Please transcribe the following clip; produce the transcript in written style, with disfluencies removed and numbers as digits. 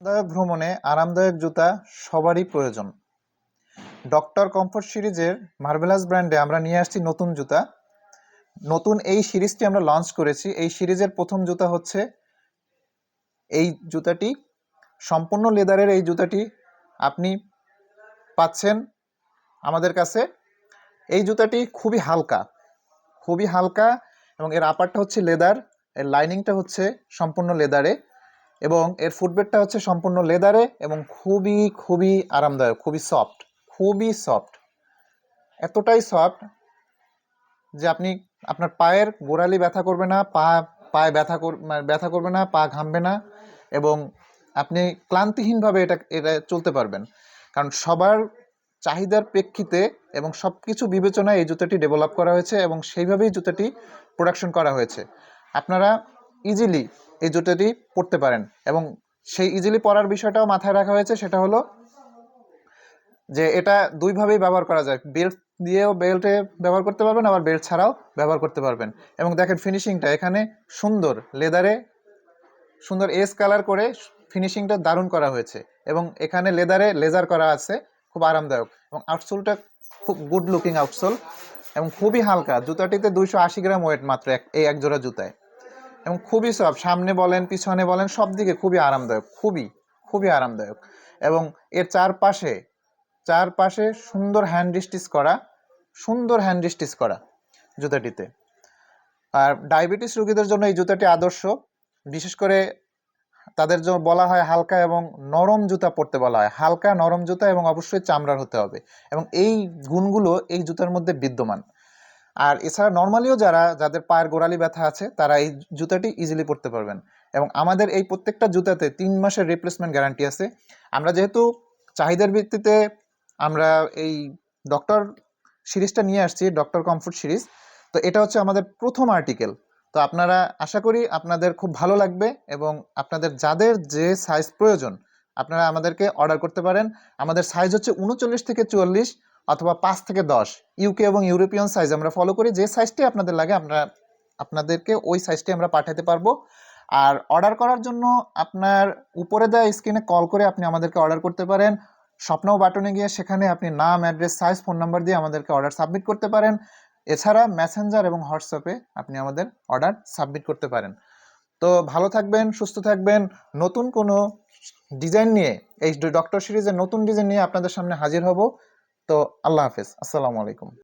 আরামদায়ক ভ্রমণে আরামদায়ক জুতা সবারই প্রয়োজন। ডক্টর কমফোর্ট সিরিজের মার্ভেলাস ব্র্যান্ডে আমরা নিয়ে আসছি নতুন জুতা। নতুন এই সিরিজটি আমরা লঞ্চ করেছি। এই সিরিজের প্রথম জুতা হচ্ছে এই জুতাটি, সম্পূর্ণ লেদারের এই জুতাটি আপনি পাচ্ছেন আমাদের কাছে। এই জুতাটি খুবই হালকা এবং এর আপারটা হচ্ছে লেদার, এর লাইনিংটা হচ্ছে সম্পূর্ণ লেদারে এবং এর ফুটবেডটা হচ্ছে সম্পূর্ণ লেদারে এবং খুবই খুবই আরামদায়ক, খুবই সফট, এতটাই সফট যে আপনি আপনার পায়ের গোড়ালি ব্যথা করবে না, পায়ে ব্যথা করবে না, পা ঘামবে না এবং আপনি ক্লান্তিহীনভাবে এটা চলতে পারবেন। কারণ সবার চাহিদার প্রেক্ষিতে এবং সব কিছু বিবেচনায় এই জুতাটি ডেভেলপ করা হয়েছে এবং সেইভাবেই জুতাটি প্রোডাকশন করা হয়েছে। আপনারা ইজিলি এই জুতাটি পরতে পারেন এবং সেই ইজিলি পরার বিষয়টাও মাথায় রাখা হয়েছে। সেটা হলো যে এটা দুইভাবেই ব্যবহার করা যায়, বেল্ট দিয়েও বেল্টে ব্যবহার করতে পারবেন, আবার বেল্ট ছাড়াও ব্যবহার করতে পারবেন। এবং দেখেন ফিনিশিংটা এখানে সুন্দর, লেদারে সুন্দর এস কালার করে ফিনিশিংটা দারুণ করা হয়েছে এবং এখানে লেদারে লেজার করা আছে, খুব আরামদায়ক এবং আউটসোলটা খুব গুড লুকিং আউটসোল এবং খুবই হালকা। জুতাটিতে 280 গ্রাম ওয়েট মাত্র এই এক জোড়া জুতায় এবং খুবই সফট, সামনে বলেন পিছনে বলেন সব দিকে খুবই আরামদায়ক, খুবই আরামদায়ক। এবং এর চারপাশে সুন্দর হ্যান্ড স্টিচ করা জুতাটিতে। আর ডায়াবেটিস রোগীদের জন্য এই জুতাটি আদর্শ। বিশেষ করে তাদের জন্য বলা হয় হালকা এবং নরম জুতা পরতে বলা হয়, হালকা নরম জুতা এবং অবশ্যই চামড়ার হতে হবে এবং এই গুণগুলো এই জুতার মধ্যে বিদ্যমান। আর এছাড়া নর্মালিও যাদের পায়ের গোড়ালি ব্যথা আছে তারা এই জুতাটি ইজিলি পরতে পারবেন এবং আমাদের এই প্রত্যেকটা জুতাতে 3 মাসের রিপ্লেসমেন্ট গ্যারান্টি আছে। আমরা যেহেতু চাহিদার ভিত্তিতে আমরা এই ডক্টর সিরিজটা নিয়ে আসছি, ডক্টর কমফোর্ট সিরিজ, তো এটা হচ্ছে আমাদের প্রথম আর্টিকেল। তো আপনারা, আশা করি আপনাদের খুব ভালো লাগবে এবং আপনাদের যাদের যে সাইজ প্রয়োজন আপনারা আমাদেরকে অর্ডার করতে পারেন। আমাদের সাইজ হচ্ছে 39 থেকে 44 অথবা 5 থেকে 10। ইউকে এবং ইউরোপিয়ান সাইজ আমরা ফলো করি, যে সাইজটি আপনাদের লাগে আপনাদেরকে ওই সাইজটি আমরা পাঠাতে পারবো। আর অর্ডার করার জন্য আপনার উপরে দেওয়া স্ক্রিনে কল করে আপনি আমাদেরকে অর্ডার করতে পারেন। স্বপ্ন বাটনে গিয়ে সেখানে আপনি নাম, অ্যাড্রেস, সাইজ, ফোন নাম্বার দিয়ে আমাদেরকে অর্ডার সাবমিট করতে পারেন। এছাড়া মেসেঞ্জার এবং হোয়াটসঅ্যাপে আপনি আমাদের অর্ডার সাবমিট করতে পারেন। তো ভালো থাকবেন, সুস্থ থাকবেন। নতুন কোনো ডিজাইন নিয়ে, এই ডক্টর সিরিজের নতুন ডিজাইন নিয়ে আপনাদের সামনে হাজির হব। তো আল্লাহ হাফেজ, আসসালামু আলাইকুম।